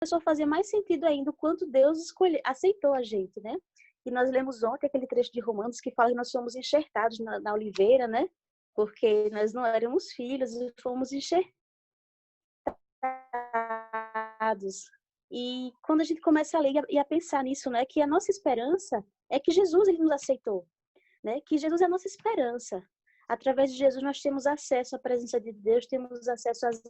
começou a fazer mais sentido ainda o quanto Deus aceitou a gente, né? E nós lemos ontem aquele trecho de Romanos que fala que nós somos enxertados na oliveira, né? Porque nós não éramos filhos e fomos enxertados. E quando a gente começa a ler e a pensar nisso, né? Que a nossa esperança é que Jesus ele nos aceitou, né? Que Jesus é a nossa esperança. Através de Jesus nós temos acesso à presença de Deus, temos acesso às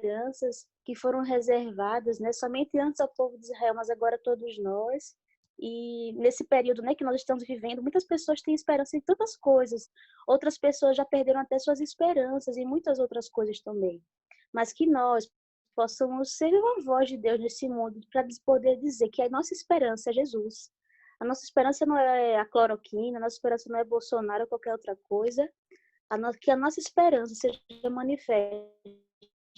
heranças que foram reservadas, né, somente antes ao povo de Israel, mas agora todos nós. E nesse período, né, que nós estamos vivendo, muitas pessoas têm esperança em tantas coisas. Outras pessoas já perderam até suas esperanças em muitas outras coisas também. Mas que nós possamos ser uma voz de Deus nesse mundo para poder dizer que a nossa esperança é Jesus. A nossa esperança não é a cloroquina, a nossa esperança não é Bolsonaro ou qualquer outra coisa. Que a nossa esperança seja manifesta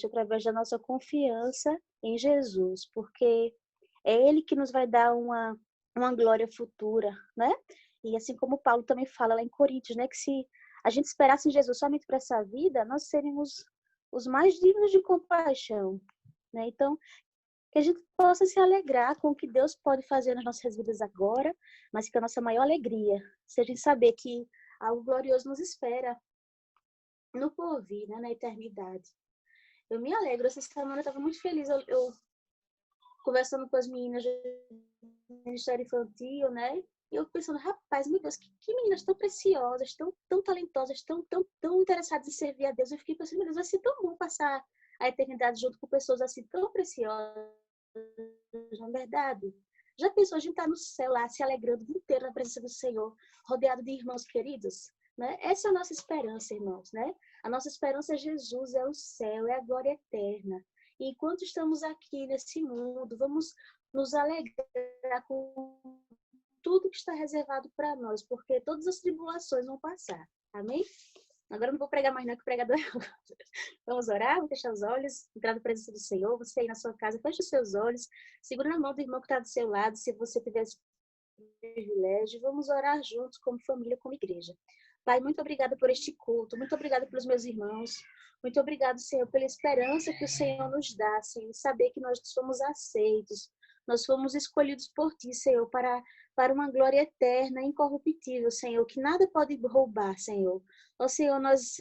através da nossa confiança em Jesus, porque é Ele que nos vai dar uma glória futura, né? E assim como Paulo também fala lá em Coríntios, né? Que se a gente esperasse em Jesus somente para essa vida, nós seríamos os mais dignos de compaixão, né? Então, que a gente possa se alegrar com o que Deus pode fazer nas nossas vidas agora, mas que a nossa maior alegria seja em saber que algo glorioso nos espera no porvir, né? Na eternidade. Eu me alegro. Essa semana eu estava muito feliz. Eu conversando com as meninas do Ministério Infantil, né? E eu pensando, rapaz, meu Deus, que meninas tão preciosas, tão talentosas, tão interessadas em servir a Deus. Eu fiquei pensando, meu Deus, vai ser tão bom passar a eternidade junto com pessoas assim tão preciosas, não é verdade? Já pensou, a gente tá no céu lá, se alegrando o dia inteiro na presença do Senhor, rodeado de irmãos queridos? Né? Essa é a nossa esperança, irmãos, né? A nossa esperança é Jesus, é o céu, é a glória eterna. E enquanto estamos aqui nesse mundo, vamos nos alegrar com tudo que está reservado para nós, porque todas as tribulações vão passar. Amém? Agora eu não vou pregar mais não, que o pregador é outro. Vamos orar, vamos fechar os olhos, entrar na presença do Senhor. Você aí na sua casa, feche os seus olhos, segura na mão do irmão que está do seu lado, se você tiver esse privilégio. Vamos orar juntos, como família, como igreja. Pai, muito obrigada por este culto, muito obrigada pelos meus irmãos, muito obrigado, Senhor, pela esperança que o Senhor nos dá, Senhor, saber que nós somos aceitos, nós fomos escolhidos por Ti, Senhor, para uma glória eterna, incorruptível, Senhor, que nada pode roubar, Senhor. Ó Senhor, nós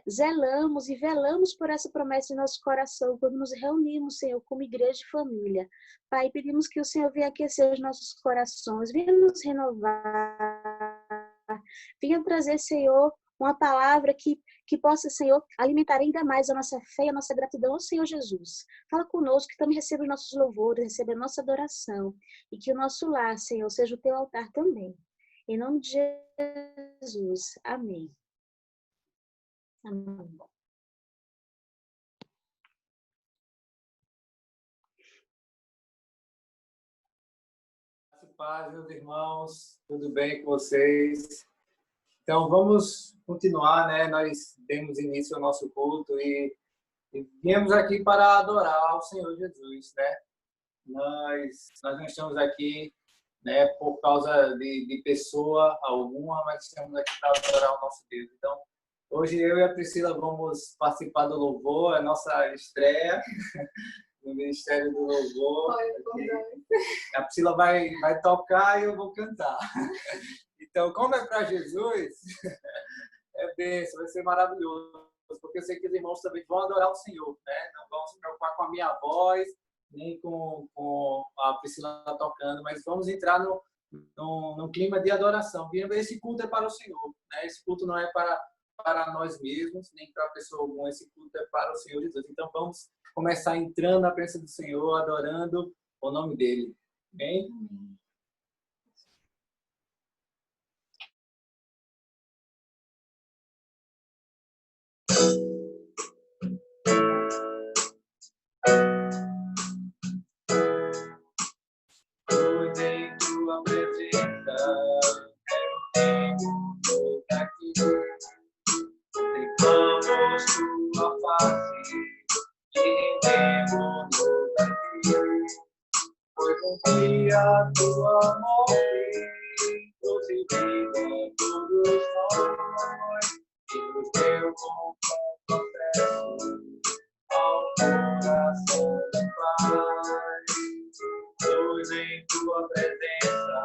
zelamos e velamos por essa promessa em nosso coração, quando nos reunimos, Senhor, como igreja e família. Pai, pedimos que o Senhor venha aquecer os nossos corações, venha nos renovar, venha trazer, Senhor, uma palavra que possa, Senhor, alimentar ainda mais a nossa fé e a nossa gratidão ao Senhor Jesus. Fala conosco, que também receba os nossos louvores, receba a nossa adoração, e que o nosso lar, Senhor, seja o teu altar também. Em nome de Jesus. Amém. Amém. Paz, meus irmãos, tudo bem com vocês? Então, vamos continuar, né? Nós demos início ao nosso culto e viemos aqui para adorar o Senhor Jesus, né? Nós não estamos aqui, né, por causa de pessoa alguma, mas estamos aqui para adorar o nosso Deus. Então, hoje eu e a Priscila vamos participar do louvor, a nossa estreia no Ministério do Louvor. A Priscila vai tocar e eu vou cantar. Então, como é para Jesus, é bênção, vai ser maravilhoso, porque eu sei que os irmãos também vão adorar o Senhor, né? Não vão se preocupar com a minha voz, nem com a Priscila tocando, mas vamos entrar num clima de adoração. Esse culto é para o Senhor, né? Esse culto não é para nós mesmos, nem para pessoa alguma, esse culto é para o Senhor Jesus. Então, vamos começar entrando na presença do Senhor, adorando o nome dele. Amém? Hoje em tua presença, aqui, contemplamos tua face e rendemos-nos a ti, pois um dia tua morte trouxe vida a todos nós, e o teu confronto ao coração tua presença,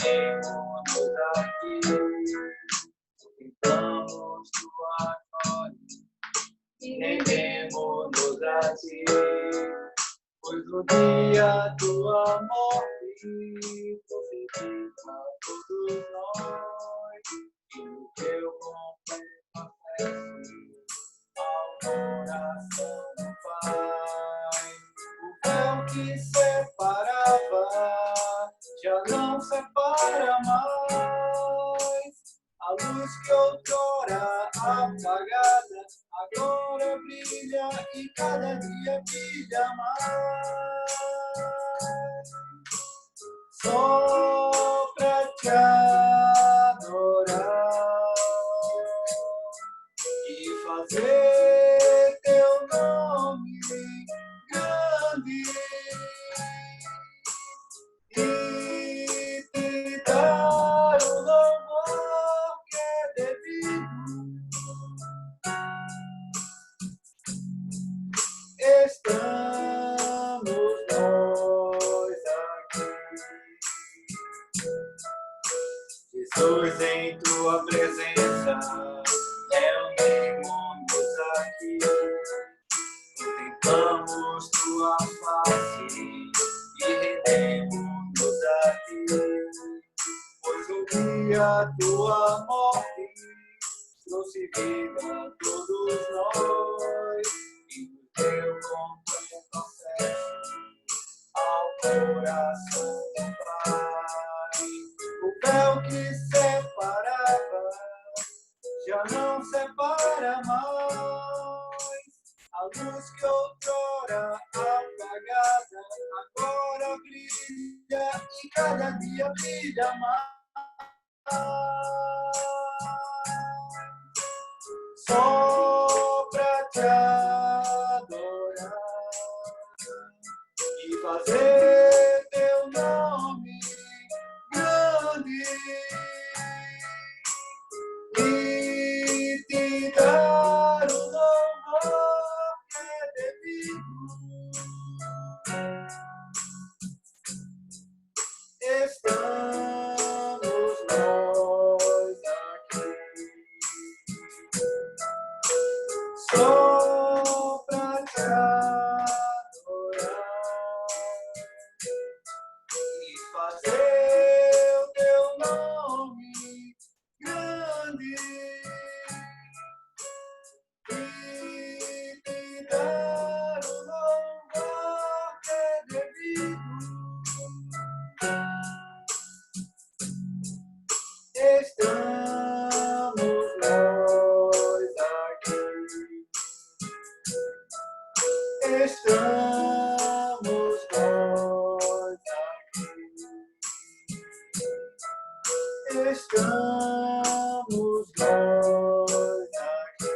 reunimos-nos aqui, contemplamos tua glória e rendemos-nos a ti, pois no dia tua morte crucifica todos nós, e no teu completo acesso ao coração do Pai. O véu que separava já não separa mais. A luz que outrora apagada agora brilha e cada dia brilha mais. Só pra te adorar e fazer teu nome grande e te dar o louvor que é devido. Estamos nós aqui, Jesus, em tua presença, reunimos-nos aqui, contemplamos tua face e rendemos-nos a ti, pois um dia tua morte crucifica todos nós, e no teu completo acesso ao coração do Pai. O véu que separava já não separa mais. A luz que outrora apagada agora brilha e cada dia brilha mais. Só pra te adorar e fazer teu nome grande e te dar o louvor que é devido. Estamos nós aqui, só pra te adorar e fazer o teu nome grande e te dar o louvor que é devido. Estamos nós aqui, estamos nós aqui, estamos nós aqui.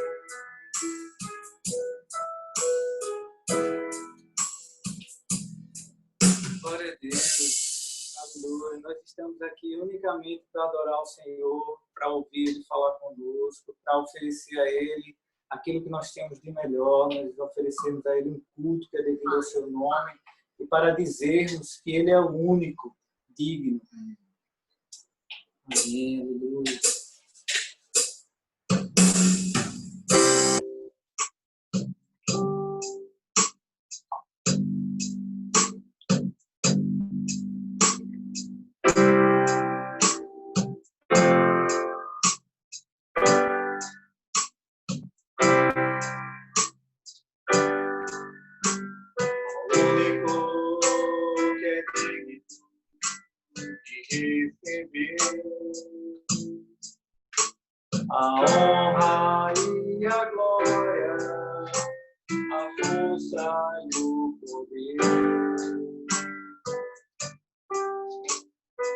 Glória a Deus. Aleluia. Nós estamos aqui unicamente para adorar o Senhor, para ouvir Ele falar conosco, para oferecer a Ele aquilo que nós temos de melhor. Nós oferecemos a Ele um culto que é devido ao seu nome e para dizermos que Ele é o único digno. Amém. Aleluia. A honra e a glória, a força e o poder,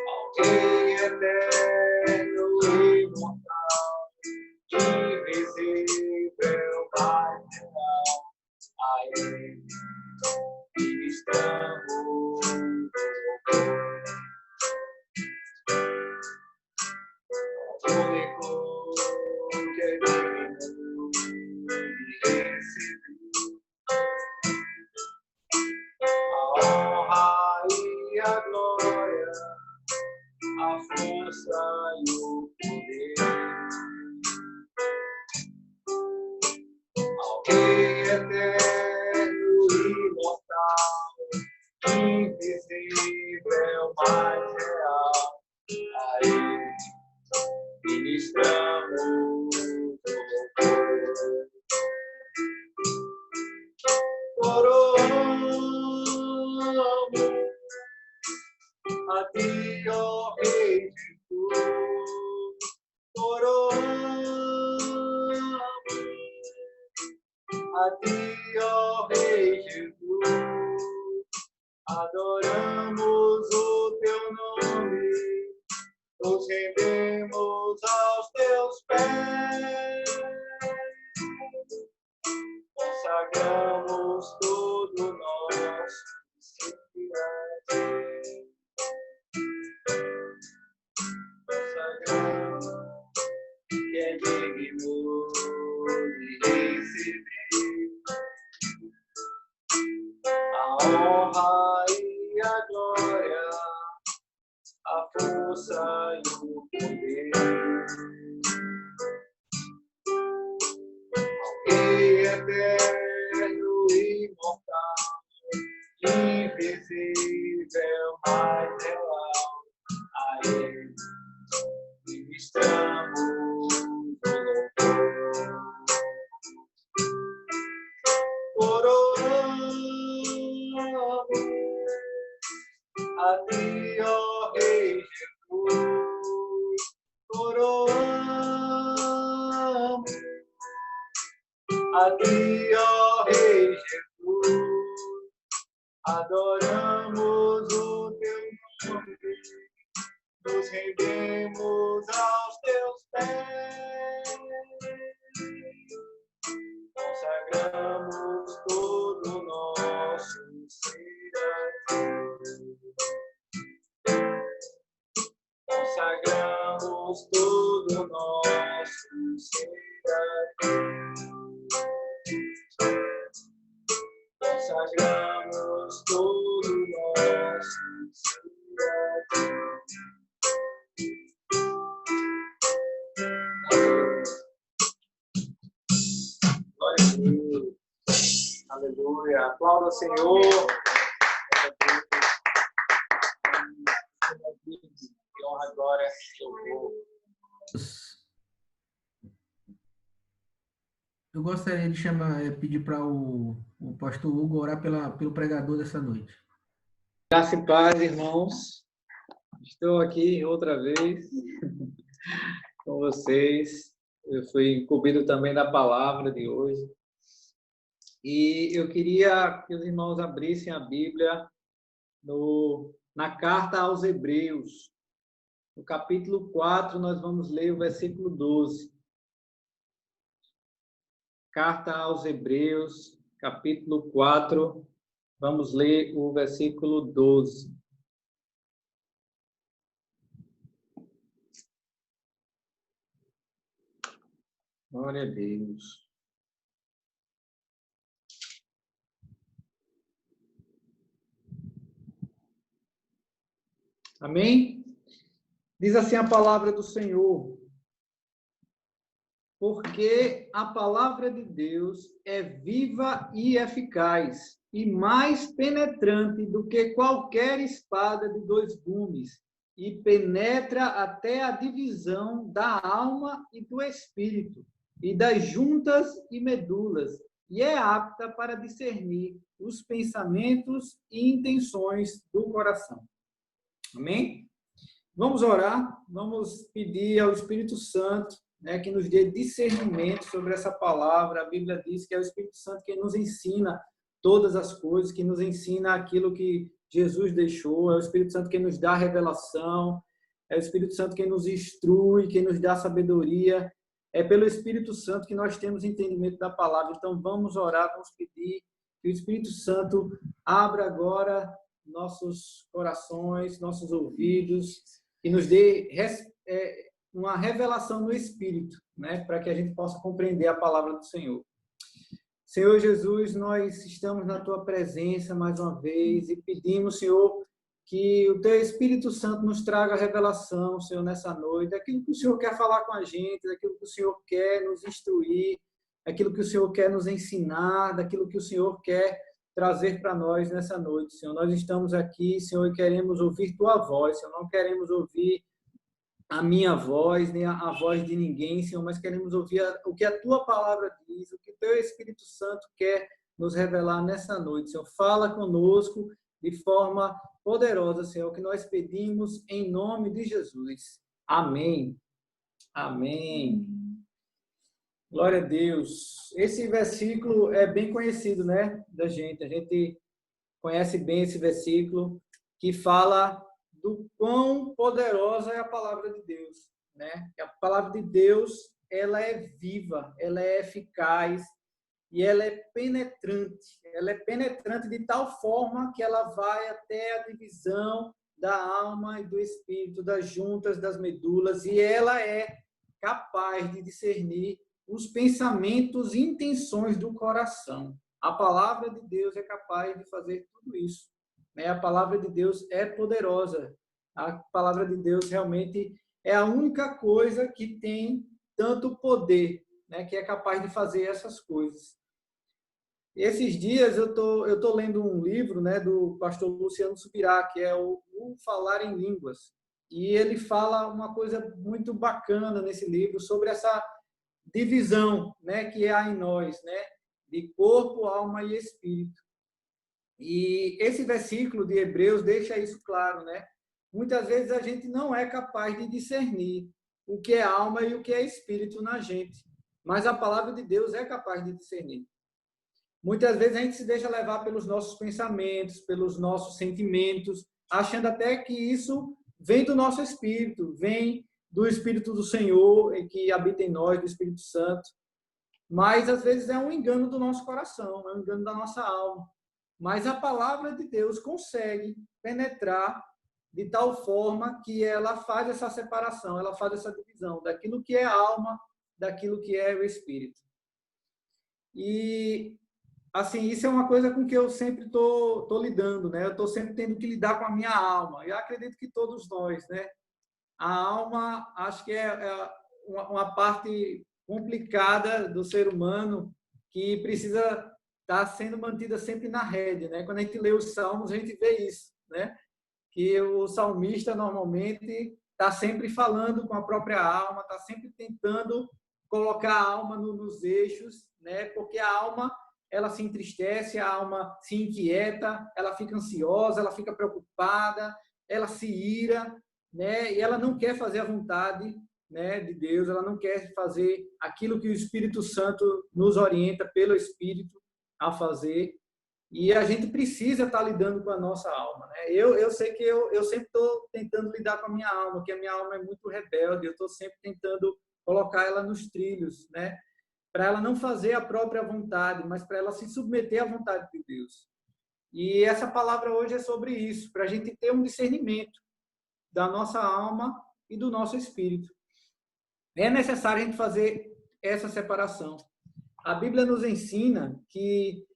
ao Rei eterno e imortal, invisível, Pai real, a Ele ministramos o único que é digno de receber a ti, ó Rei Jesus, coroamos. A ti, ó Rei Jesus, adoramos o teu nome, nos rendemos aos teus pés, consagramos todo nosso ser a ti. Consagramos que é digno de receber a honra e a glória, a força e o poder. Rei eterno e imortal, invisível, mas real, a Ele ministramos o louvor. Coroamos a ti, ó Rei Jesus, coroamos a ti, ó Rei Jesus, adoramos o teu nome, nos rendemos aos teus pés, consagramos todo o nosso ser a ti. Consagramos todo o nosso ser a ti. Consagramos todo o nosso ser a ti. Glória a Deus. Aleluia. Aplauda o Senhor. Que honra, glória e louvor. Eu gostaria de pedir para o pastor Hugo orar pelo pregador dessa noite. Graça e paz, irmãos. Estou aqui outra vez com vocês. Eu fui incumbido também da palavra de hoje. E eu queria que os irmãos abrissem a Bíblia na carta aos Hebreus. No capítulo 4, nós vamos ler o versículo 12. Carta aos Hebreus, capítulo 4, vamos ler o versículo 12. Glória a Deus. Amém? Diz assim a palavra do Senhor. Porque a palavra de Deus é viva e eficaz, e mais penetrante do que qualquer espada de 2 gumes, e penetra até a divisão da alma e do espírito, e das juntas e medulas, e é apta para discernir os pensamentos e intenções do coração. Amém? Vamos orar, vamos pedir ao Espírito Santo, que nos dê discernimento sobre essa palavra. A Bíblia diz que é o Espírito Santo quem nos ensina todas as coisas, que nos ensina aquilo que Jesus deixou, é o Espírito Santo quem nos dá revelação, é o Espírito Santo quem nos instrui, quem nos dá sabedoria, é pelo Espírito Santo que nós temos entendimento da palavra. Então vamos orar, vamos pedir que o Espírito Santo abra agora nossos corações, nossos ouvidos, e nos dê uma revelação no Espírito, para que a gente possa compreender a palavra do Senhor. Senhor Jesus, nós estamos na Tua presença mais uma vez e pedimos, Senhor, que o Teu Espírito Santo nos traga a revelação, Senhor, nessa noite, daquilo que o Senhor quer falar com a gente, daquilo que o Senhor quer nos instruir, daquilo que o Senhor quer nos ensinar, daquilo que o Senhor quer trazer para nós nessa noite, Senhor. Nós estamos aqui, Senhor, e queremos ouvir Tua voz, Senhor, não queremos ouvir a minha voz, nem a voz de ninguém, Senhor, mas queremos ouvir o que a Tua palavra diz, o que o Teu Espírito Santo quer nos revelar nessa noite, Senhor. Fala conosco de forma poderosa, Senhor, que nós pedimos em nome de Jesus. Amém. Amém. Glória a Deus. Esse versículo é bem conhecido, né, da gente. A gente conhece bem esse versículo que fala do quão poderosa é a palavra de Deus, né? A palavra de Deus, ela é viva, ela é eficaz e ela é penetrante. Ela é penetrante de tal forma que ela vai até a divisão da alma e do espírito, das juntas, das medulas, e ela é capaz de discernir os pensamentos e intenções do coração. A palavra de Deus é capaz de fazer tudo isso. A palavra de Deus é poderosa. A palavra de Deus realmente é a única coisa que tem tanto poder, né, que é capaz de fazer essas coisas. Esses dias eu tô lendo um livro, né, do pastor Luciano Subirá, que é o Falar em Línguas. E ele fala uma coisa muito bacana nesse livro sobre essa divisão, né, que há em nós, né, de corpo, alma e espírito. E esse versículo de Hebreus deixa isso claro, né? Muitas vezes a gente não é capaz de discernir o que é alma e o que é espírito na gente, mas a palavra de Deus é capaz de discernir. Muitas vezes a gente se deixa levar pelos nossos pensamentos, pelos nossos sentimentos, achando até que isso vem do nosso espírito, vem do Espírito do Senhor, que habita em nós, do Espírito Santo. Mas, às vezes, é um engano do nosso coração, é um engano da nossa alma. Mas a palavra de Deus consegue penetrar de tal forma que ela faz essa separação, ela faz essa divisão daquilo que é alma, daquilo que é o Espírito. E, assim, isso é uma coisa com que eu sempre estou lidando, né? Eu estou sempre tendo que lidar com a minha alma. Eu acredito que todos nós, né? A alma, acho que é uma parte complicada do ser humano que precisa estar sendo mantida sempre na rédea, né? Quando a gente lê os salmos, a gente vê isso, né? Que o salmista normalmente está sempre falando com a própria alma, está sempre tentando colocar a alma nos eixos, né? Porque a alma, ela se entristece, a alma se inquieta, ela fica ansiosa, ela fica preocupada, ela se ira, né? E ela não quer fazer a vontade, né, de Deus, ela não quer fazer aquilo que o Espírito Santo nos orienta pelo Espírito a fazer. E a gente precisa estar lidando com a nossa alma, né? Eu sei que eu sempre estou tentando lidar com a minha alma, que a minha alma é muito rebelde, eu estou sempre tentando colocar ela nos trilhos, né? Para ela não fazer a própria vontade, mas para ela se submeter à vontade de Deus. E essa palavra hoje é sobre isso, para a gente ter um discernimento da nossa alma e do nosso espírito. É necessário a gente fazer essa separação. A Bíblia nos ensina que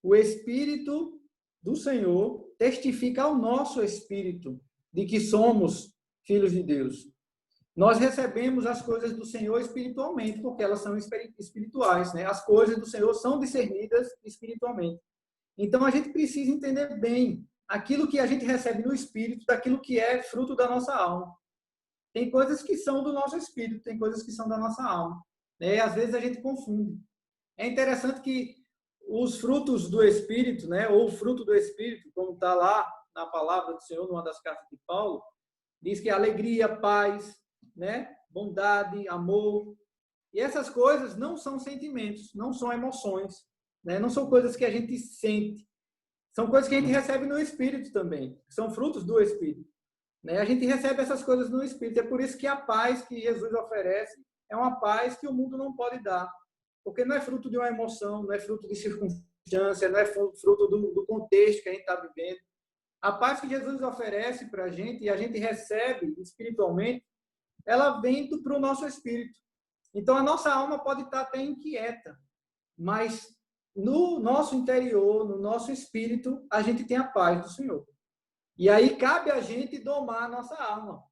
o Espírito do Senhor testifica ao nosso espírito de que somos filhos de Deus. Nós recebemos as coisas do Senhor espiritualmente, porque elas são espirituais, né? As coisas do Senhor são discernidas espiritualmente. Então, a gente precisa entender bem aquilo que a gente recebe no espírito, daquilo que é fruto da nossa alma. Tem coisas que são do nosso espírito, tem coisas que são da nossa alma. E às vezes a gente confunde. É interessante que os frutos do Espírito, né, ou o fruto do Espírito, como está lá na palavra do Senhor, numa das cartas de Paulo, diz que alegria, paz, né, bondade, amor. E essas coisas não são sentimentos, não são emoções, né, não são coisas que a gente sente. São coisas que a gente recebe no Espírito também, são frutos do Espírito. Né? A gente recebe essas coisas no Espírito. É por isso que a paz que Jesus oferece é uma paz que o mundo não pode dar. Porque não é fruto de uma emoção, não é fruto de circunstância, não é fruto do contexto que a gente está vivendo. A paz que Jesus oferece para a gente e a gente recebe espiritualmente, ela vem para o nosso espírito. Então, a nossa alma pode estar até inquieta, mas no nosso interior, no nosso espírito, a gente tem a paz do Senhor. E aí cabe a gente domar a nossa alma.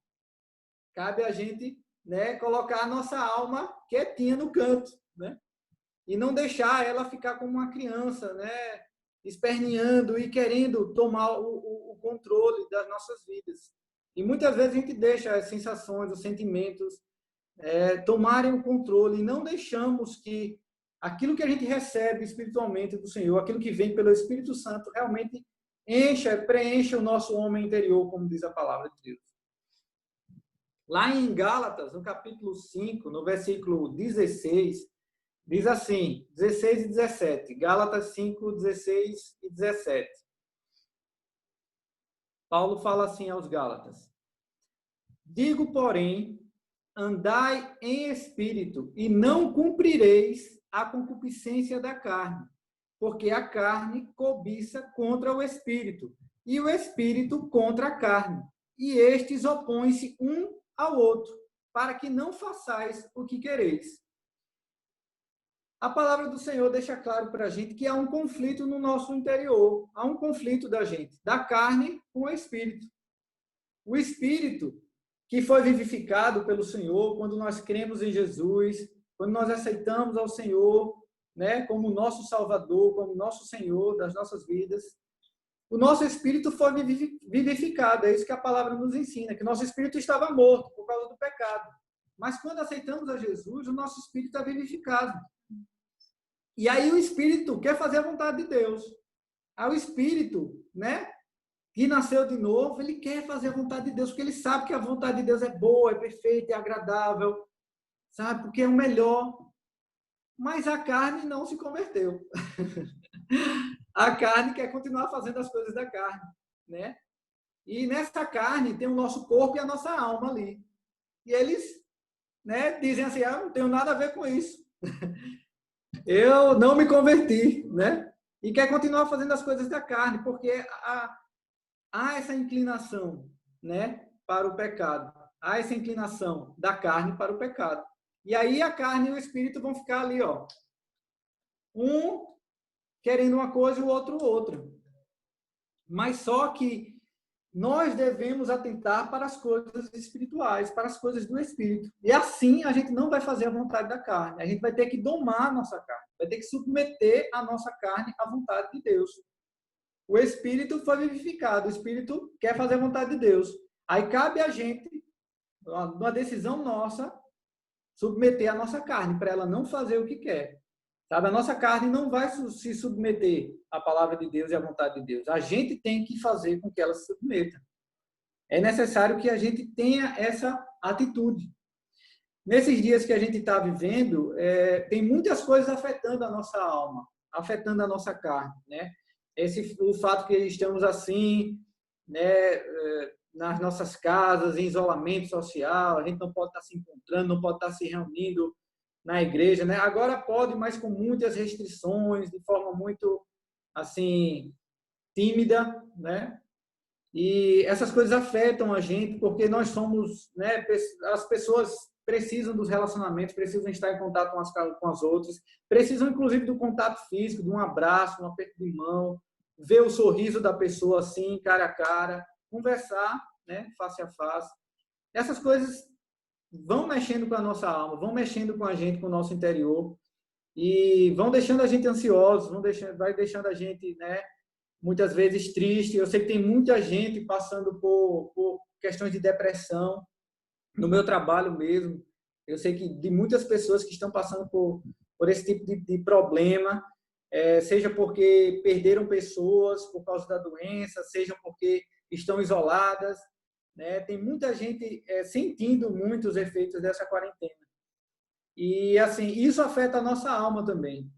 Cabe a gente, né, colocar a nossa alma quietinha no canto, né? E não deixar ela ficar como uma criança, né, esperneando e querendo tomar o controle das nossas vidas. E muitas vezes a gente deixa as sensações, os sentimentos tomarem o controle e não deixamos que aquilo que a gente recebe espiritualmente do Senhor, aquilo que vem pelo Espírito Santo, realmente preencha o nosso homem interior, como diz a palavra de Deus. Lá em Gálatas, no capítulo 5, no versículo 16, diz assim, 16 e 17. Gálatas 5, 16 e 17. Paulo fala assim aos Gálatas: digo, porém, andai em espírito, e não cumprireis a concupiscência da carne, porque a carne cobiça contra o espírito, e o espírito contra a carne, e estes opõem-se um ao outro, para que não façais o que quereis. A palavra do Senhor deixa claro para a gente que há um conflito no nosso interior, há um conflito da gente, da carne com o espírito. O espírito que foi vivificado pelo Senhor quando nós cremos em Jesus, quando nós aceitamos ao Senhor, né, como nosso Salvador, como nosso Senhor das nossas vidas, o nosso espírito foi vivificado. É isso que a palavra nos ensina, que nosso espírito estava morto por causa do pecado. Mas quando aceitamos a Jesus, o nosso espírito é vivificado. E aí o espírito quer fazer a vontade de Deus. Aí o espírito, né, que nasceu de novo, ele quer fazer a vontade de Deus, porque ele sabe que a vontade de Deus é boa, é perfeita, é agradável, sabe? Porque é o melhor. Mas a carne não se converteu. A carne quer continuar fazendo as coisas da carne, né? E nessa carne tem o nosso corpo e a nossa alma ali. E eles, né, dizem assim, não tenho nada a ver com isso. Eu não me converti, né? E quer continuar fazendo as coisas da carne, porque há essa inclinação, né, para o pecado. Há essa inclinação da carne para o pecado. E aí a carne e o espírito vão ficar ali, ó. Um querendo uma coisa e o outro outra. Mas só que nós devemos atentar para as coisas espirituais, para as coisas do espírito. E assim a gente não vai fazer a vontade da carne. A gente vai ter que domar a nossa carne. Vai ter que submeter a nossa carne à vontade de Deus. O espírito foi vivificado. O espírito quer fazer a vontade de Deus. Aí cabe a gente, uma decisão nossa, submeter a nossa carne, para ela não fazer o que quer. Sabe? A nossa carne não vai se submeter à palavra de Deus e à vontade de Deus. A gente tem que fazer com que ela se submeta. É necessário que a gente tenha essa atitude. Nesses dias que a gente está vivendo, tem muitas coisas afetando a nossa alma, afetando a nossa carne, né? O fato que estamos assim, né, nas nossas casas, em isolamento social, a gente não pode estar se encontrando, não pode estar se reunindo na igreja, né? Agora pode, mas com muitas restrições, de forma muito, assim, tímida, né? E essas coisas afetam a gente, porque nós somos, né? As pessoas precisam dos relacionamentos, precisam estar em contato umas com as outras, precisam, inclusive, do contato físico, de um abraço, um aperto de mão, ver o sorriso da pessoa assim, cara a cara, conversar, né? Face a face. Essas coisas vão mexendo com a nossa alma, vão mexendo com a gente, com o nosso interior, e vão deixando a gente ansioso, vai deixando a gente, né, muitas vezes triste. Eu sei que tem muita gente passando por questões de depressão, no meu trabalho mesmo. Eu sei que de muitas pessoas que estão passando por esse tipo de problema, seja porque perderam pessoas por causa da doença, seja porque estão isoladas, né? Tem muita gente sentindo muito os efeitos dessa quarentena. E, assim, isso afeta a nossa alma também.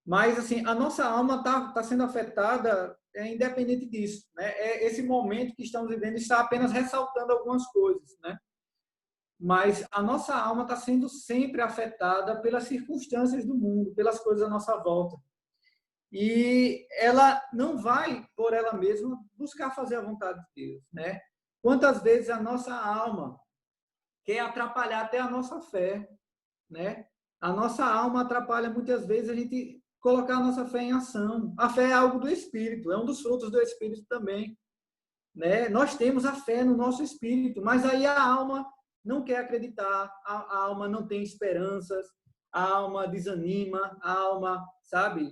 Mas, assim, a nossa alma tá sendo afetada independente disso, né? Esse momento que estamos vivendo está apenas ressaltando algumas coisas, né? Mas a nossa alma está sendo sempre afetada pelas circunstâncias do mundo, pelas coisas à nossa volta. E ela não vai, por ela mesma, buscar fazer a vontade de Deus, né? Quantas vezes a nossa alma quer atrapalhar até a nossa fé, né? A nossa alma atrapalha muitas vezes a gente colocar a nossa fé em ação. A fé é algo do Espírito, é um dos frutos do Espírito também, né? Nós temos a fé no nosso espírito, mas aí a alma não quer acreditar, a alma não tem esperanças, a alma desanima, a alma, sabe,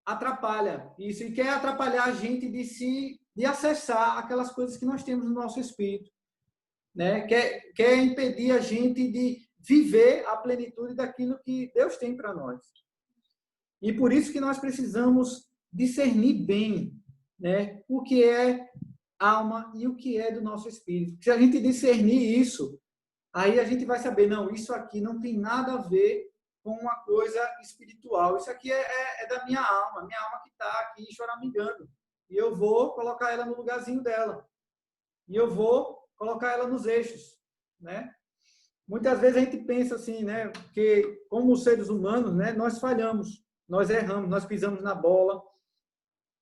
atrapalha isso e quer atrapalhar a gente de acessar aquelas coisas que nós temos no nosso espírito, né? Quer impedir a gente de viver a plenitude daquilo que Deus tem para nós. E por isso que nós precisamos discernir bem né, o que é alma e o que é do nosso espírito. Se a gente discernir isso, aí a gente vai saber, não, isso aqui não tem nada a ver com uma coisa espiritual. Isso aqui é da minha alma que está aqui choramingando. E eu vou colocar ela no lugarzinho dela. E eu vou colocar ela nos eixos, né? Muitas vezes a gente pensa assim, né, que como seres humanos, né, nós falhamos, nós erramos, nós pisamos na bola.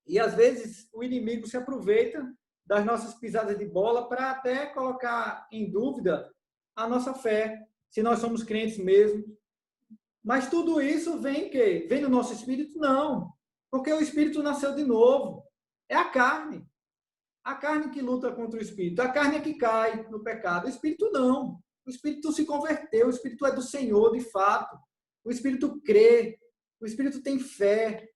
E às vezes o inimigo se aproveita das nossas pisadas de bola para até colocar em dúvida a nossa fé, se nós somos crentes mesmo. Mas tudo isso vem que vem no nosso espírito? Não, porque o espírito nasceu de novo. É a carne que luta contra o espírito. A carne é que cai no pecado. O espírito não. O espírito se converteu. O espírito é do Senhor, de fato. O espírito crê. O espírito tem fé.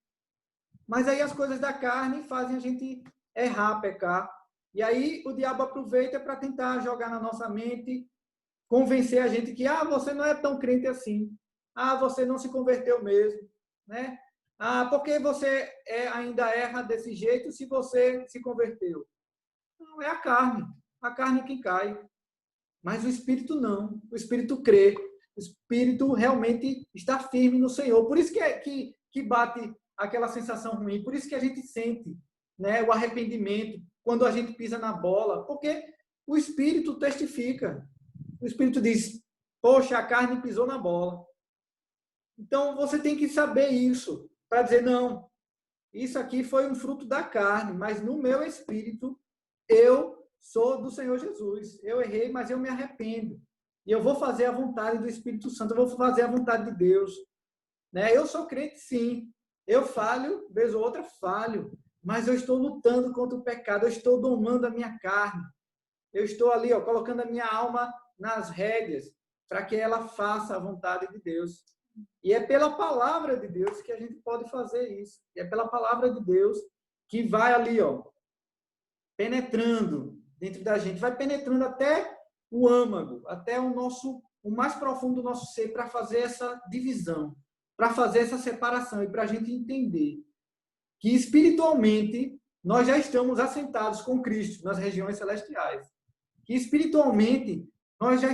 Mas aí as coisas da carne fazem a gente errar, pecar. E aí o diabo aproveita para tentar jogar na nossa mente, convencer a gente que você não é tão crente assim. Você não se converteu mesmo, né? Por que você ainda erra desse jeito se você se converteu? Não, é a carne que cai. Mas o espírito não. O espírito crê. O espírito realmente está firme no Senhor. Por isso que bate aquela sensação ruim. Por isso que a gente sente, né, o arrependimento quando a gente pisa na bola. Porque o espírito testifica. O espírito diz, poxa, a carne pisou na bola. Então, você tem que saber isso, para dizer, não, isso aqui foi um fruto da carne, mas no meu espírito, eu sou do Senhor Jesus. Eu errei, mas eu me arrependo. E eu vou fazer a vontade do Espírito Santo, eu vou fazer a vontade de Deus. Né? Eu sou crente, sim. Eu falho, vez ou outra falho, mas eu estou lutando contra o pecado, eu estou domando a minha carne. Eu estou ali, colocando a minha alma nas rédeas, para que ela faça a vontade de Deus. E é pela palavra de Deus que a gente pode fazer isso. E é pela palavra de Deus que vai ali, penetrando dentro da gente, vai penetrando até o âmago, até o mais profundo do nosso ser, para fazer essa divisão, para fazer essa separação e para a gente entender que espiritualmente nós já estamos assentados com Cristo nas regiões celestiais. Que espiritualmente nós já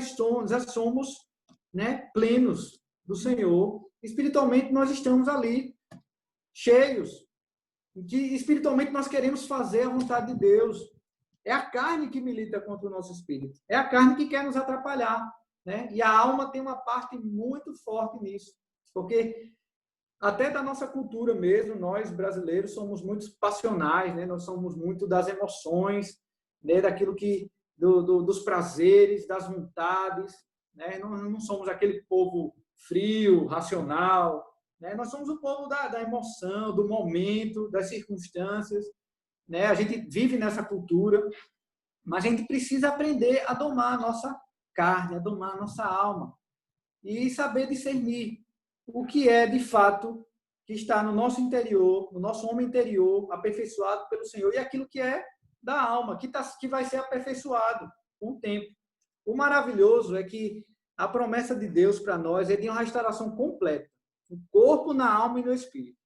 somos, né, plenos do Senhor. Espiritualmente nós estamos ali cheios. Que espiritualmente nós queremos fazer a vontade de Deus. É a carne que milita contra o nosso espírito. É a carne que quer nos atrapalhar, né? E a alma tem uma parte muito forte nisso, porque até da nossa cultura mesmo, nós brasileiros somos muito passionais, né? Nós somos muito das emoções, né? Daquilo que dos prazeres, das vontades, né? Não somos aquele povo frio, racional, né? Nós somos o povo da emoção, do momento, das circunstâncias, né? A gente vive nessa cultura, mas a gente precisa aprender a domar a nossa carne, a domar a nossa alma e saber discernir o que é de fato que está no nosso interior, no nosso homem interior, aperfeiçoado pelo Senhor, e aquilo que é da alma, que vai ser aperfeiçoado com o tempo. O maravilhoso é que a promessa de Deus para nós é de uma restauração completa, no corpo, na alma e no espírito.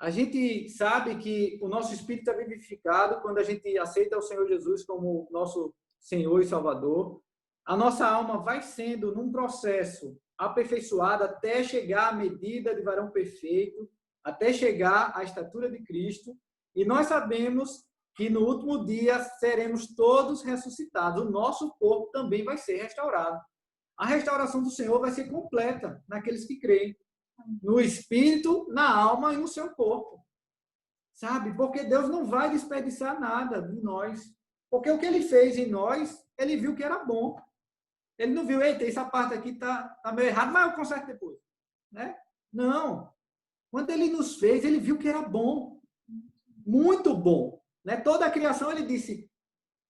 A gente sabe que o nosso espírito é vivificado quando a gente aceita o Senhor Jesus como nosso Senhor e Salvador. A nossa alma vai sendo, num processo, aperfeiçoada até chegar à medida de varão perfeito, até chegar à estatura de Cristo. E nós sabemos que no último dia seremos todos ressuscitados. O nosso corpo também vai ser restaurado. A restauração do Senhor vai ser completa naqueles que creem. No espírito, na alma e no seu corpo. Sabe? Porque Deus não vai desperdiçar nada de nós. Porque o que Ele fez em nós, Ele viu que era bom. Ele não viu, eita, essa parte aqui tá meio errado, mas eu conserto depois. Né? Não. Quando Ele nos fez, Ele viu que era bom. Muito bom. Né? Toda a criação, Ele disse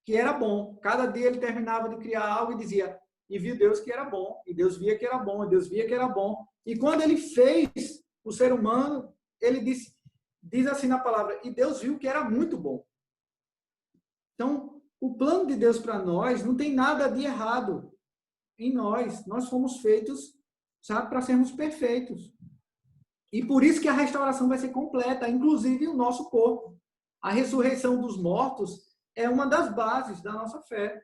que era bom. Cada dia Ele terminava de criar algo e dizia, e viu Deus que era bom. E Deus via que era bom. E Deus via que era bom. E quando Ele fez o ser humano, Ele diz assim na palavra, e Deus viu que era muito bom. Então, o plano de Deus para nós não tem nada de errado em nós. Nós fomos feitos, sabe, para sermos perfeitos. E por isso que a restauração vai ser completa, inclusive o nosso corpo. A ressurreição dos mortos é uma das bases da nossa fé.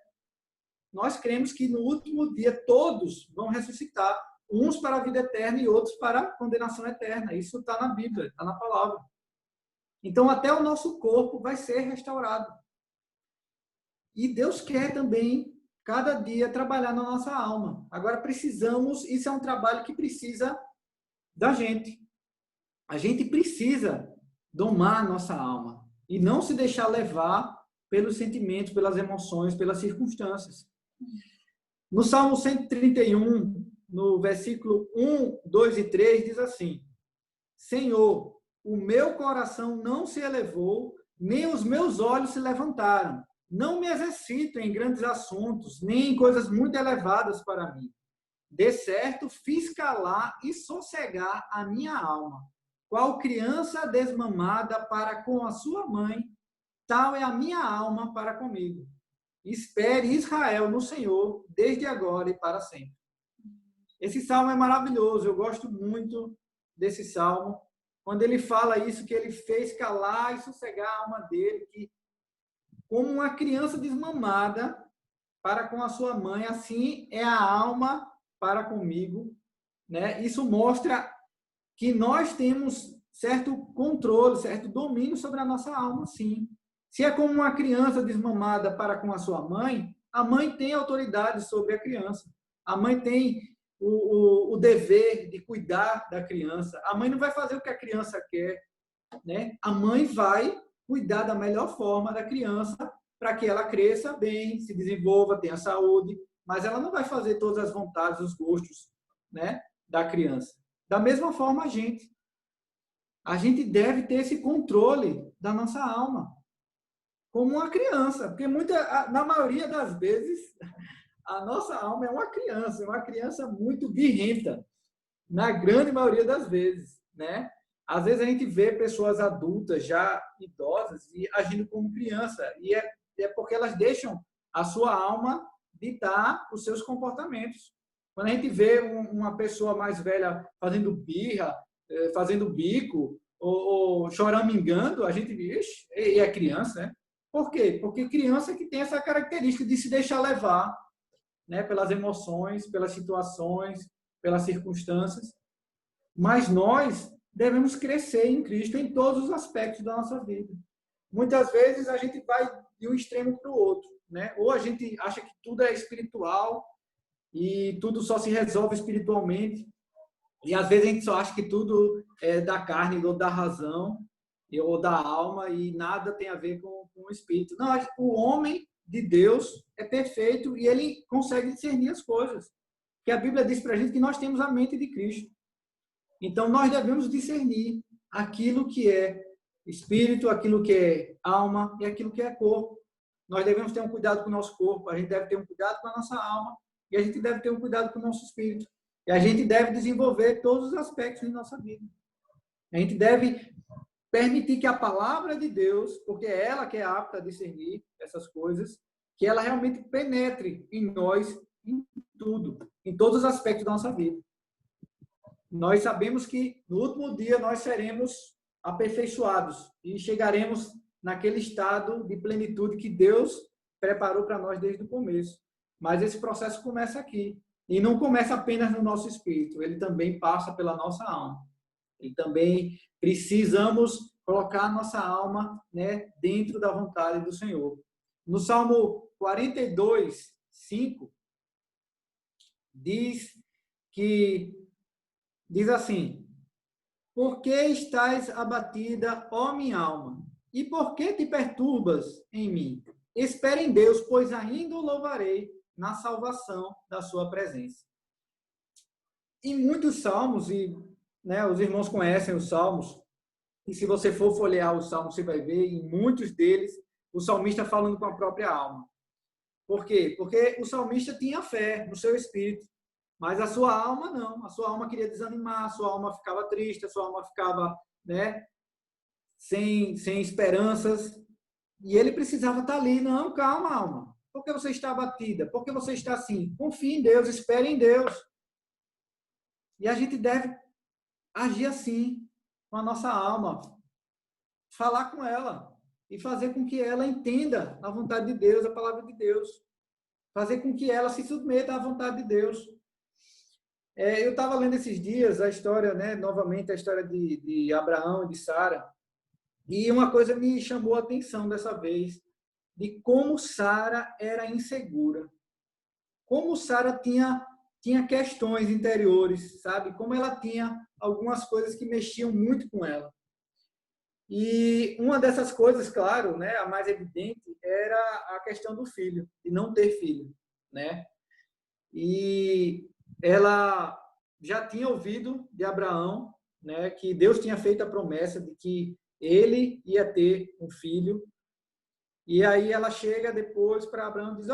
Nós cremos que no último dia todos vão ressuscitar, uns para a vida eterna e outros para a condenação eterna. Isso está na Bíblia, está na palavra. Então, até o nosso corpo vai ser restaurado. E Deus quer também, cada dia, trabalhar na nossa alma. Agora, isso é um trabalho que precisa da gente. A gente precisa domar a nossa alma e não se deixar levar pelos sentimentos, pelas emoções, pelas circunstâncias. No Salmo 131, no versículo 1, 2 e 3, diz assim: Senhor, o meu coração não se elevou, nem os meus olhos se levantaram. Não me exercito em grandes assuntos, nem em coisas muito elevadas para mim. De certo, fiz calar e sossegar a minha alma. Qual criança desmamada para com a sua mãe, tal é a minha alma para comigo. Espere Israel no Senhor, desde agora e para sempre. Esse salmo é maravilhoso, eu gosto muito desse salmo, quando ele fala isso, que ele fez calar e sossegar a alma dele, que como uma criança desmamada para com a sua mãe, assim é a alma para comigo, né? Isso mostra que nós temos certo controle, certo domínio sobre a nossa alma, sim. Se é como uma criança desmamada para com a sua mãe, a mãe tem autoridade sobre a criança. A mãe tem o dever de cuidar da criança. A mãe não vai fazer o que a criança quer, né? A mãe vai cuidar da melhor forma da criança para que ela cresça bem, se desenvolva, tenha saúde, mas ela não vai fazer todas as vontades, os gostos, né, da criança. Da mesma forma, a gente deve ter esse controle da nossa alma, como uma criança, porque na maioria das vezes, a nossa alma é uma criança muito birrenta, na grande maioria das vezes, né? Às vezes a gente vê pessoas adultas, já idosas, e agindo como criança, e é porque elas deixam a sua alma ditar os seus comportamentos. Quando a gente vê uma pessoa mais velha fazendo birra, fazendo bico, ou choramingando, a gente diz, e é criança, né? Por quê? Porque criança é que tem essa característica de se deixar levar, né, pelas emoções, pelas situações, pelas circunstâncias. Mas nós devemos crescer em Cristo em todos os aspectos da nossa vida. Muitas vezes a gente vai de um extremo para o outro, né? Ou a gente acha que tudo é espiritual e tudo só se resolve espiritualmente. E às vezes a gente só acha que tudo é da carne ou da razão ou da alma e nada tem a ver com o espírito. Não, o homem de Deus é perfeito e ele consegue discernir as coisas. Porque a Bíblia diz para a gente que nós temos a mente de Cristo. Então, nós devemos discernir aquilo que é espírito, aquilo que é alma e aquilo que é corpo. Nós devemos ter um cuidado com o nosso corpo, a gente deve ter um cuidado com a nossa alma e a gente deve ter um cuidado com o nosso espírito. E a gente deve desenvolver todos os aspectos de nossa vida. A gente deve permitir que a palavra de Deus, porque é ela que é apta a discernir essas coisas, que ela realmente penetre em nós, em tudo, em todos os aspectos da nossa vida. Nós sabemos que no último dia nós seremos aperfeiçoados e chegaremos naquele estado de plenitude que Deus preparou para nós desde o começo. Mas esse processo começa aqui. E não começa apenas no nosso espírito, ele também passa pela nossa alma. E também precisamos colocar a nossa alma, né, dentro da vontade do Senhor. No Salmo 42, 5, diz assim: por que estás abatida, ó minha alma? E por que te perturbas em mim? Espere em Deus, pois ainda o louvarei na salvação da sua presença. Em muitos salmos, né, os irmãos conhecem os salmos, e se você for folhear os salmos, você vai ver, em muitos deles, o salmista falando com a própria alma. Por quê? Porque o salmista tinha fé no seu espírito, mas a sua alma não. A sua alma queria desanimar, a sua alma ficava triste, a sua alma ficava, né, sem esperanças. E ele precisava estar ali. Não, calma, alma. Por que você está abatida? Por que você está assim? Confie em Deus, espere em Deus. E a gente deve agir assim com a nossa alma. Falar com ela. e fazer com que ela entenda a vontade de Deus, a palavra de Deus. Fazer com que ela se submeta à vontade de Deus. Eu estava lendo esses dias a história, né, novamente a história de Abraão e de Sara, e uma coisa me chamou a atenção dessa vez, de como Sara era insegura. Como Sara tinha questões interiores, sabe? Como ela tinha algumas coisas que mexiam muito com ela. E uma dessas coisas, claro, né, a mais evidente, era a questão do filho, de não ter filho, né? E ela já tinha ouvido de Abraão, né, que Deus tinha feito a promessa de que ele ia ter um filho. E aí ela chega depois para Abraão e diz,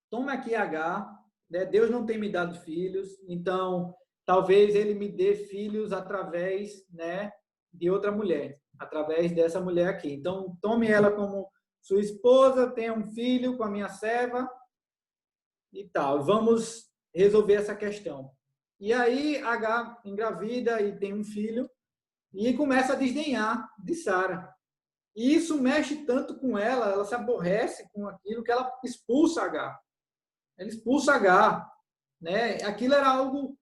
toma aqui Agar, né? Deus não tem me dado filhos, então talvez ele me dê filhos através, né, de outra mulher, através dessa mulher aqui. Então tome ela como sua esposa, tenha um filho com a minha serva e tal. Vamos resolver essa questão. E aí Agar engravida e tem um filho e começa a desdenhar de Sara. E isso mexe tanto com ela se aborrece com aquilo que ela expulsa Agar. Ela expulsa Agar, né? Aquilo era algo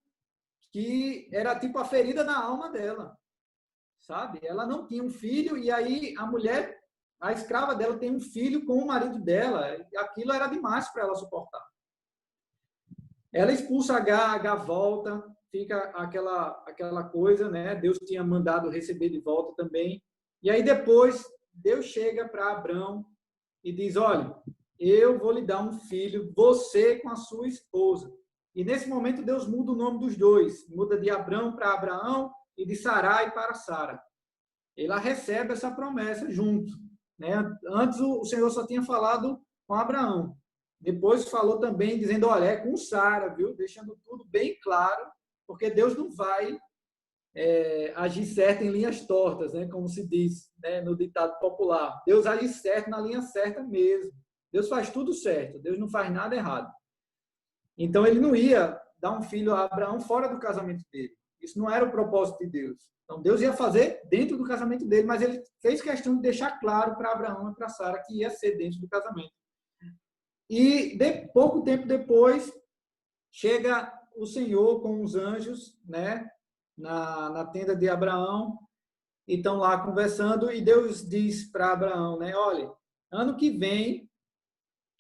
que era tipo a ferida na alma dela, sabe? Ela não tinha um filho e aí a mulher, a escrava dela, tem um filho com o marido dela. E aquilo era demais para ela suportar. Ela expulsa Agar volta, fica aquela coisa, né? Deus tinha mandado receber de volta também. E aí depois Deus chega para Abrão e diz, olha, eu vou lhe dar um filho, você com a sua esposa. E nesse momento Deus muda o nome dos dois, muda de Abrão para Abraão e de Sarai para Sara. Ela recebe essa promessa junto, né? Antes o Senhor só tinha falado com Abraão. Depois falou também dizendo, olha, é com Sara, viu? Deixando tudo bem claro, porque Deus não vai agir certo em linhas tortas, né? Como se diz, né, no ditado popular. Deus age certo na linha certa mesmo. Deus faz tudo certo. Deus não faz nada errado. Então, ele não ia dar um filho a Abraão fora do casamento dele. Isso não era o propósito de Deus. Então, Deus ia fazer dentro do casamento dele, mas ele fez questão de deixar claro para Abraão e para Sara que ia ser dentro do casamento. E pouco tempo depois, chega o Senhor com os anjos, né, na tenda de Abraão, e estão lá conversando, e Deus diz para Abraão, né, olha, ano que vem,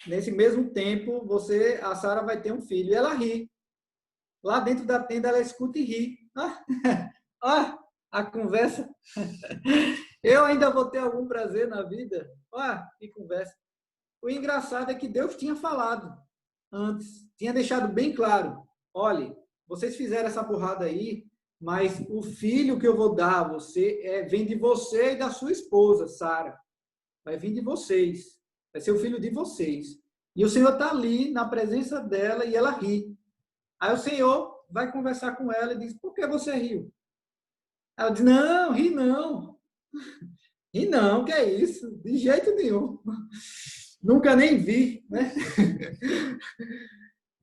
nesse mesmo tempo, a Sara vai ter um filho. E ela ri. Lá dentro da tenda, ela escuta e ri. A conversa. Eu ainda vou ter algum prazer na vida? Que conversa. O engraçado é que Deus tinha falado antes. Tinha deixado bem claro. Olha, vocês fizeram essa burrada aí, mas o filho que eu vou dar a você vem de você e da sua esposa, Sara. Vai vir de vocês. Vai ser o filho de vocês. E o Senhor está ali, na presença dela, e ela ri. Aí o Senhor vai conversar com ela e diz, por que você riu? Ela diz, não, ri não. Ri não, que é isso? De jeito nenhum. Nunca nem vi, né?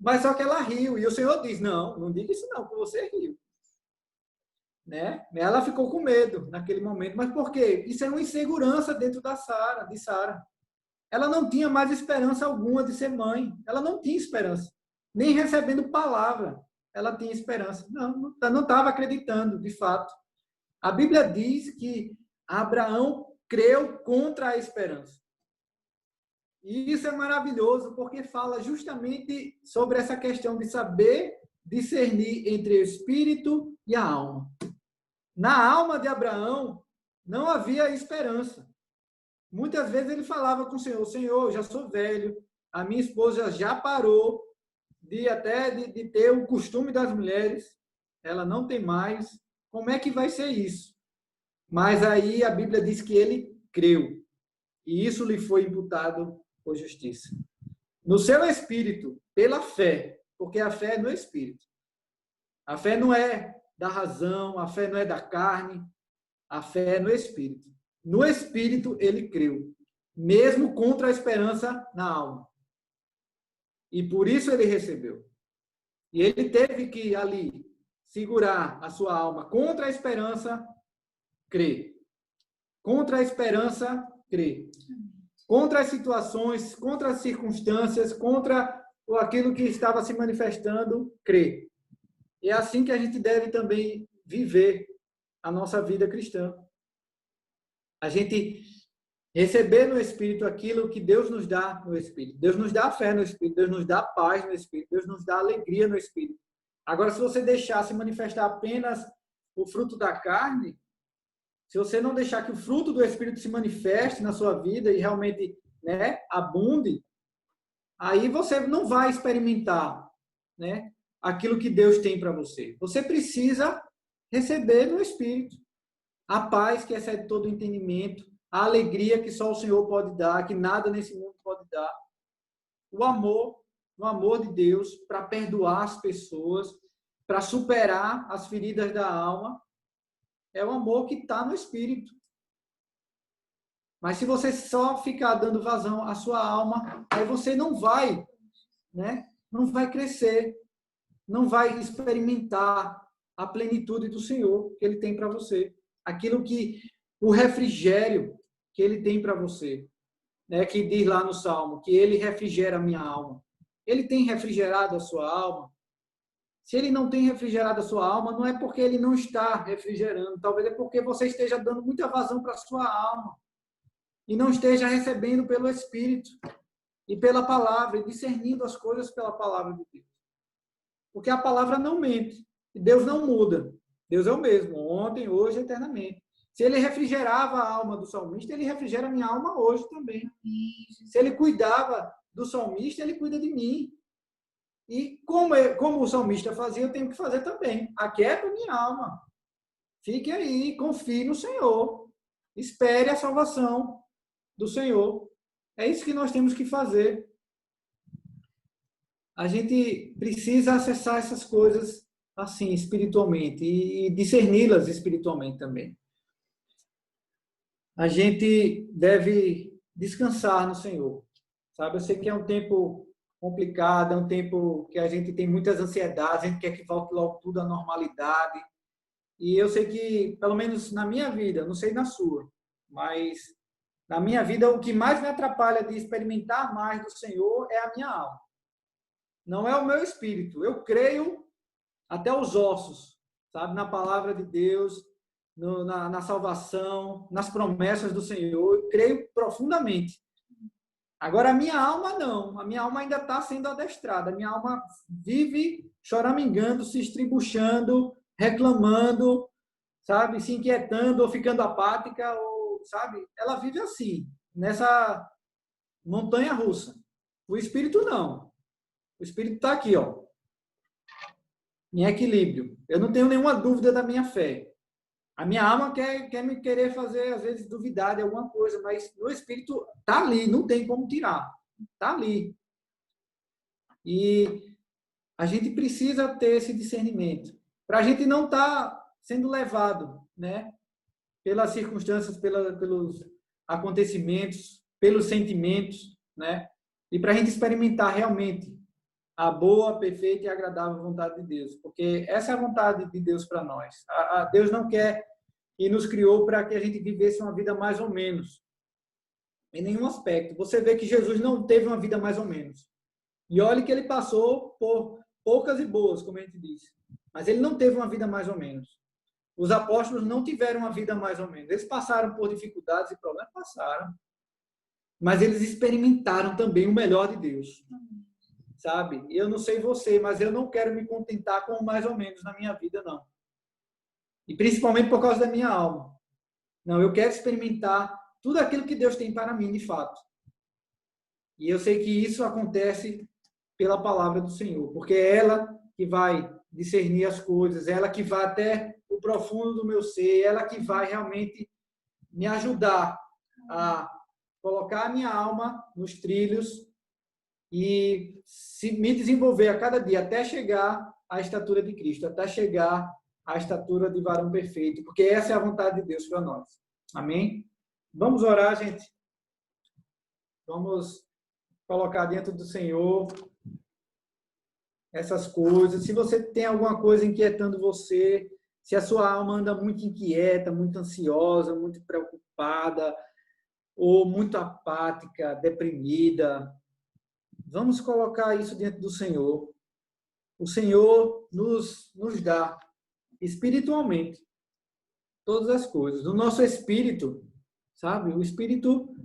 Mas só que ela riu. E o Senhor diz, não diga isso não, que você riu. Né? Ela ficou com medo naquele momento. Mas por quê? Isso é uma insegurança dentro de Sara. Ela não tinha mais esperança alguma de ser mãe. Ela não tinha esperança. Nem recebendo palavra, ela tinha esperança. Não estava acreditando, de fato. A Bíblia diz que Abraão creu contra a esperança. E isso é maravilhoso, porque fala justamente sobre essa questão de saber discernir entre o espírito e a alma. Na alma de Abraão não havia esperança. Muitas vezes ele falava com o Senhor, Senhor, já sou velho, a minha esposa já parou de ter o costume das mulheres, ela não tem mais, como é que vai ser isso? Mas aí a Bíblia diz que ele creu, e isso lhe foi imputado por justiça. No seu espírito, pela fé, porque a fé é no espírito. A fé não é da razão, a fé não é da carne, a fé é no espírito. No espírito, ele creu, mesmo contra a esperança na alma. E por isso ele recebeu. E ele teve que, ali, segurar a sua alma contra a esperança, crer. Contra a esperança, crer. Contra as situações, contra as circunstâncias, contra aquilo que estava se manifestando, crer. E é assim que a gente deve também viver a nossa vida cristã. A gente receber no Espírito aquilo que Deus nos dá no Espírito. Deus nos dá fé no Espírito, Deus nos dá paz no Espírito, Deus nos dá alegria no Espírito. Agora, se você deixar se manifestar apenas o fruto da carne, se você não deixar que o fruto do Espírito se manifeste na sua vida e realmente, né, abunde, aí você não vai experimentar, né, aquilo que Deus tem para você. Você precisa receber no Espírito a paz que excede todo entendimento, a alegria que só o Senhor pode dar, que nada nesse mundo pode dar, o amor de Deus para perdoar as pessoas, para superar as feridas da alma. É o amor que está no Espírito. Mas se você só ficar dando vazão à sua alma, aí você não vai, né? Não vai crescer, não vai experimentar a plenitude do Senhor que Ele tem para você. Aquilo que, o refrigério que Ele tem para você, né? Que diz lá no Salmo, que Ele refrigera a minha alma. Ele tem refrigerado a sua alma? Se Ele não tem refrigerado a sua alma, não é porque Ele não está refrigerando. Talvez é porque você esteja dando muita vazão para a sua alma e não esteja recebendo pelo Espírito e pela palavra, e discernindo as coisas pela palavra de Deus. Porque a palavra não mente. E Deus não muda. Deus é o mesmo, ontem, hoje, eternamente. Se Ele refrigerava a alma do salmista, Ele refrigera a minha alma hoje também. Se Ele cuidava do salmista, Ele cuida de mim. E como o salmista fazia, eu tenho que fazer também. Aquieta a minha alma. Fique aí, confie no Senhor. Espere a salvação do Senhor. É isso que nós temos que fazer. A gente precisa acessar essas coisas assim, espiritualmente, e discerni-las espiritualmente também. A gente deve descansar no Senhor. Sabe, eu sei que é um tempo complicado, é um tempo que a gente tem muitas ansiedades, a gente quer que volte logo tudo à normalidade. E eu sei que, pelo menos na minha vida, não sei na sua, mas na minha vida, o que mais me atrapalha de experimentar mais do Senhor é a minha alma. Não é o meu espírito. Eu creio até os ossos, sabe, na palavra de Deus, na salvação, nas promessas do Senhor. Eu creio profundamente. Agora, a minha alma não. A minha alma ainda está sendo adestrada. A minha alma vive choramingando, se estribuchando, reclamando, sabe? Se inquietando ou ficando apática, ou, sabe? Ela vive assim, nessa montanha russa. O espírito não. O espírito está aqui, ó, em equilíbrio. Eu não tenho nenhuma dúvida da minha fé. A minha alma quer me querer fazer, às vezes, duvidar de alguma coisa, mas o Espírito está ali, não tem como tirar. Está ali. E a gente precisa ter esse discernimento, para a gente não estar sendo levado, né, pelas circunstâncias, pelos acontecimentos, pelos sentimentos, né, e para a gente experimentar realmente a boa, perfeita e agradável vontade de Deus. Porque essa é a vontade de Deus para nós. Deus não quer e nos criou para que a gente vivesse uma vida mais ou menos. Em nenhum aspecto. Você vê que Jesus não teve uma vida mais ou menos. E olha que ele passou por poucas e boas, como a gente disse. Mas ele não teve uma vida mais ou menos. Os apóstolos não tiveram uma vida mais ou menos. Eles passaram por dificuldades e problemas, passaram. Mas eles experimentaram também o melhor de Deus. Sabe? E eu não sei você, mas eu não quero me contentar com mais ou menos na minha vida, não. E principalmente por causa da minha alma. Não, eu quero experimentar tudo aquilo que Deus tem para mim, de fato. E eu sei que isso acontece pela palavra do Senhor, porque é ela que vai discernir as coisas, é ela que vai até o profundo do meu ser, é ela que vai realmente me ajudar a colocar a minha alma nos trilhos e me desenvolver a cada dia até chegar à estatura de Cristo, até chegar à estatura de varão perfeito, porque essa é a vontade de Deus para nós. Amém? Vamos orar, gente. Vamos colocar dentro do Senhor essas coisas. Se você tem alguma coisa inquietando você, se a sua alma anda muito inquieta, muito ansiosa, muito preocupada, ou muito apática, deprimida. Vamos colocar isso diante do Senhor. O Senhor nos dá espiritualmente todas as coisas. O nosso espírito, sabe? O espírito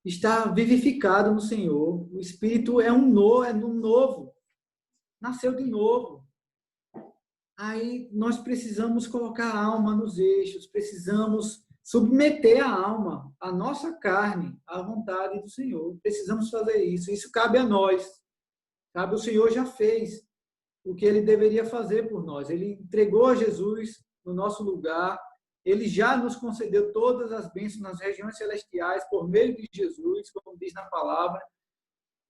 está vivificado no Senhor. O espírito é um novo. Nasceu de novo. Aí nós precisamos colocar a alma nos eixos, precisamos submeter a alma, a nossa carne, à vontade do Senhor. Precisamos fazer isso. Isso cabe a nós. Sabe? O Senhor já fez o que Ele deveria fazer por nós. Ele entregou a Jesus no nosso lugar. Ele já nos concedeu todas as bênçãos nas regiões celestiais por meio de Jesus, como diz na palavra.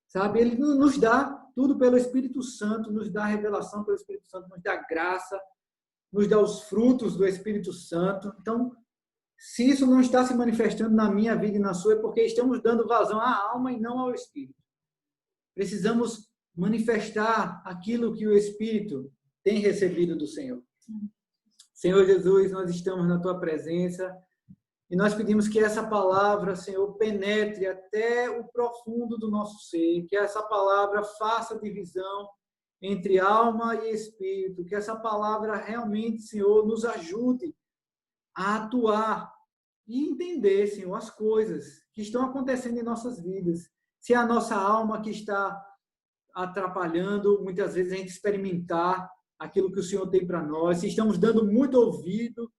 Sabe? Ele nos dá tudo pelo Espírito Santo, nos dá revelação pelo Espírito Santo, nos dá graça, nos dá os frutos do Espírito Santo. Então, se isso não está se manifestando na minha vida e na sua, é porque estamos dando vazão à alma e não ao Espírito. Precisamos manifestar aquilo que o Espírito tem recebido do Senhor. Senhor Jesus, nós estamos na Tua presença e nós pedimos que essa palavra, Senhor, penetre até o profundo do nosso ser, que essa palavra faça divisão entre alma e espírito, que essa palavra realmente, Senhor, nos ajude a atuar e entender, Senhor, as coisas que estão acontecendo em nossas vidas. Se é a nossa alma que está atrapalhando, muitas vezes, a gente experimentar aquilo que o Senhor tem para nós, se estamos dando muito ouvido,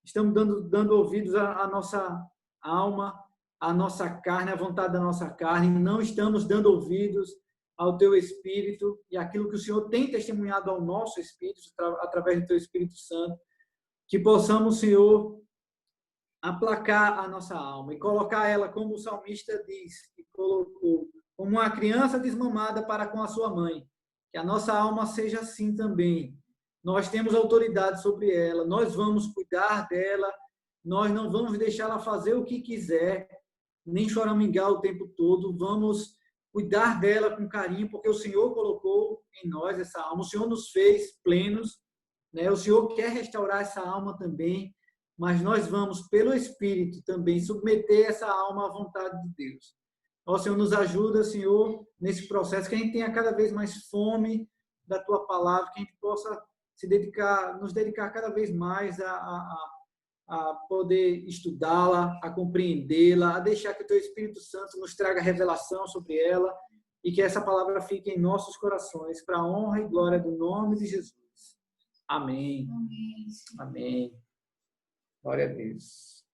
estamos dando ouvidos à nossa alma, à nossa carne, à vontade da nossa carne, não estamos dando ouvidos ao Teu Espírito e aquilo que o Senhor tem testemunhado ao nosso Espírito, através do Teu Espírito Santo, que possamos, Senhor, aplacar a nossa alma e colocar ela, como o salmista diz, e colocou, como uma criança desmamada para com a sua mãe. Que a nossa alma seja assim também. Nós temos autoridade sobre ela, nós vamos cuidar dela, nós não vamos deixá-la fazer o que quiser, nem choramingar o tempo todo, vamos cuidar dela com carinho, porque o Senhor colocou em nós essa alma, o Senhor nos fez plenos, né? O Senhor quer restaurar essa alma também, mas nós vamos, pelo Espírito também, submeter essa alma à vontade de Deus. Ó Senhor, nos ajuda, Senhor, nesse processo, que a gente tenha cada vez mais fome da Tua palavra, que a gente possa nos dedicar cada vez mais a poder estudá-la, a compreendê-la, a deixar que o Teu Espírito Santo nos traga revelação sobre ela e que essa palavra fique em nossos corações, para a honra e glória do nome de Jesus. Amém. Amém. Glória a Deus.